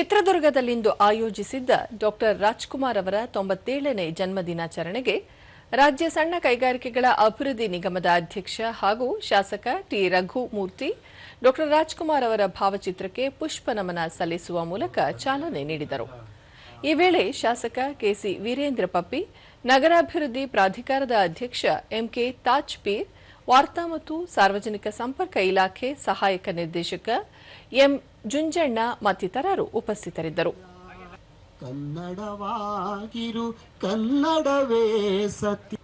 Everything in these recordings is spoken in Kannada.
ಚಿತ್ರದುರ್ಗದಲ್ಲಿಂದು ಆಯೋಜಿಸಿದ್ದ ಡಾಕ್ಟರ್ ರಾಜ್ಕುಮಾರ್ ಅವರ 97ನೇ ಜನ್ಮದಿನಾಚರಣೆಗೆ ರಾಜ್ಯ ಸಣ್ಣ ಕೈಗಾರಿಕೆಗಳ ಅಭಿವೃದ್ಧಿ ನಿಗಮದ ಅಧ್ಯಕ್ಷ ಹಾಗೂ ಶಾಸಕ ಟಿ ರಘುಮೂರ್ತಿ ಡಾಕ್ಟರ್ ರಾಜ್ಕುಮಾರ್ ಅವರ ಭಾವಚಿತ್ರಕ್ಕೆ ಪುಷ್ಪ ನಮನ ಸಲ್ಲಿಸುವ ಮೂಲಕ ಚಾಲನೆ ನೀಡಿದರು. ಈ ವೇಳೆ ಶಾಸಕ ಕೆಸಿ ವೀರೇಂದ್ರ ಪಪ್ಪಿ, ನಗರಾಭಿವೃದ್ಧಿ ಪ್ರಾಧಿಕಾರದ ಅಧ್ಯಕ್ಷ ಎಂಕೆ ತಾಜ್ ಪೀರ್, ವಾರ್ತಾ ಮತ್ತು ಸಾರ್ವಜನಿಕ ಸಂಪರ್ಕ ಇಲಾಖೆ ಸಹಾಯಕ ನಿರ್ದೇಶಕ ಎಂ ಜುಂಜಣ್ಣ ಮತ್ತಿತರರು ಉಪಸ್ಥಿತರಿದ್ದರು. ಕನ್ನಡವಾಗಿರು ಕನ್ನಡವೇ ಸತ್ಯ,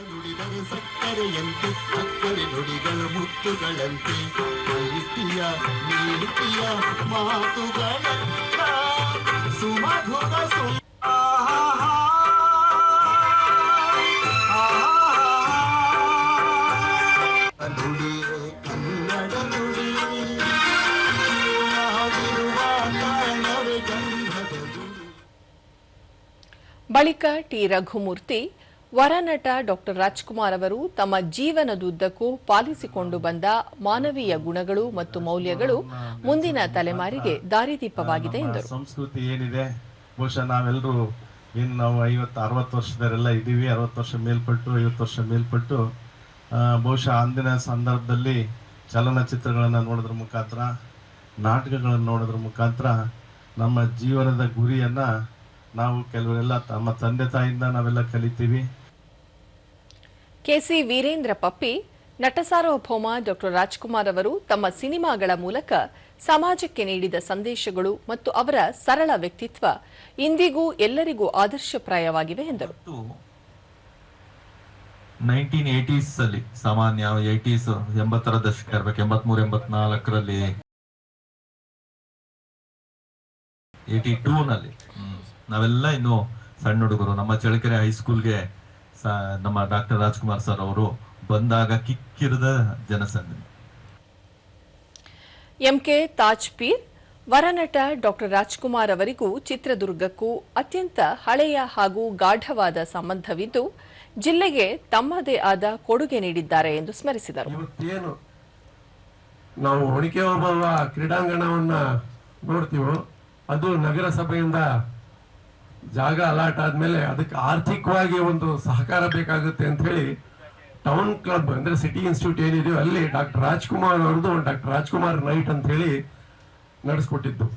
ನುಡಿದರೆ ಸಕ್ಕರೆಯಂತೆ ಅಕ್ಕರೆ ನುಡಿಗಳು ಮುತ್ತುಗಳಂತೆ, ಪ್ರೀತಿಯ ನೀತಿಯ ಮಾತುಗಳಂತ ಸುಮಧುರ ಬಳಿಕ ಟಿ ರಘುಮೂರ್ತಿ, ವರನಟ ಡಾಕ್ಟರ್ ರಾಜ್ಕುಮಾರ್ ಅವರು ತಮ್ಮ ಜೀವನದುದ್ದಕ್ಕೂ ಪಾಲಿಸಿಕೊಂಡು ಬಂದ ಮಾನವೀಯ ಗುಣಗಳು ಮತ್ತು ಮೌಲ್ಯಗಳು ಮುಂದಿನ ತಲೆಮಾರಿಗೆ ದಾರಿದೀಪವಾಗಿದೆ ಎಂದರು. ಸಂಸ್ಕೃತಿ ಏನಿದೆ, ಬಹುಶಃ ನಾವೆಲ್ಲರೂ ನಾವು 50-60 ವರ್ಷದವರೆಲ್ಲ ಇದ್ದೀವಿ. 60 ವರ್ಷ ಮೇಲ್ಪಟ್ಟು 50 ವರ್ಷ ಮೇಲ್ಪಟ್ಟು ಬಹುಶಃ ಅಂದಿನ ಸಂದರ್ಭದಲ್ಲಿ ಚಲನಚಿತ್ರಗಳನ್ನು ನೋಡೋದ್ರ ಮುಖಾಂತರ, ನಾಟಕಗಳನ್ನು ನೋಡೋದ್ರ ಮುಖಾಂತರ ನಮ್ಮ ಜೀವನದ ಗುರಿಯನ್ನ ನಾವು ಕೆಲವರೆಲ್ಲ ತಮ್ಮ ತಂದೆ ತಾಯಿಯಿಂದ ನಾವೆಲ್ಲ ಕಲಿತೀವಿ. ಕೆಸಿ ವೀರೇಂದ್ರ ಪಪ್ಪಿ, ನಟ ಸಾರ್ವಭೌಮ ಡಾಕ್ಟರ್ ರಾಜ್ಕುಮಾರ್ ಅವರು ತಮ್ಮ ಸಿನಿಮಾಗಳ ಮೂಲಕ ಸಮಾಜಕ್ಕೆ ನೀಡಿದ ಸಂದೇಶಗಳು ಮತ್ತು ಅವರ ಸರಳ ವ್ಯಕ್ತಿತ್ವ ಇಂದಿಗೂ ಎಲ್ಲರಿಗೂ ಆದರ್ಶಪ್ರಾಯವಾಗಿವೆ ಎಂದರು. 1980s ಅಲ್ಲಿ ಸಾಮಾನ್ಯ 80s 80ರ ದಶಕ ಇರಬೇಕು, 83-84ರಲ್ಲಿ 82 ನಲ್ಲಿ ನಾವೆಲ್ಲ ಇನ್ನು ಸಣ್ಣ ಹುಡುಗರು. ನಮ್ಮ ಚಳ್ಳಕೆರೆ ಹೈಸ್ಕೂಲ್ಗೆ ನಮ್ಮ ಡಾಕ್ಟರ್ ರಾಜ್ಕುಮಾರ್ ಸರ್ ಅವರು ಬಂದಾಗ ಕಿಕ್ಕಿರಿದ ಜನಸಂದಣಿ. ಎಂಕೆ ತಾಜ್ ಪೀರ್, ವರನಟ ಡಾಕ್ಟರ್ ರಾಜ್ಕುಮಾರ್ ಅವರಿಗೂ ಚಿತ್ರದುರ್ಗಕ್ಕೂ ಅತ್ಯಂತ ಹಳೆಯ ಹಾಗೂ ಗಾಢವಾದ ಸಂಬಂಧವಿದ್ದು ಜಿಲ್ಲೆಗೆ ತಮ್ಮದೇ ಆದ ಕೊಡುಗೆ ನೀಡಿದ್ದಾರೆ ಎಂದು ಸ್ಮರಿಸಿದರು. ಇವತ್ತೇನು ನಾವು ಒಣಕೆ ಓಬವ್ವ ಕ್ರೀಡಾಂಗಣವನ್ನ ನೋಡ್ತೀವೋ ಅದು ನಗರಸಭೆಯಿಂದ ಜಾಗ ಅಲಾಟ್ ಆದ್ಮೇಲೆ ಅದಕ್ಕೆ ಆರ್ಥಿಕವಾಗಿ ಒಂದು ಸಹಕಾರ ಬೇಕಾಗುತ್ತೆ ಅಂತ ಹೇಳಿ ಟೌನ್ ಕ್ಲಬ್ ಅಂದ್ರೆ ಸಿಟಿ ಇನ್ಸ್ಟಿಟ್ಯೂಟ್ ಏನಿದೆಯೋ ಅಲ್ಲಿ ಡಾಕ್ಟರ್ ರಾಜ್ಕುಮಾರ್ ಅವ್ರದ್ದು ಡಾಕ್ಟರ್ ರಾಜ್ಕುಮಾರ್ ನೈಟ್ ಅಂತ ಹೇಳಿ ನಡೆಸ್ಕೊಟ್ಟಿದ್ದು.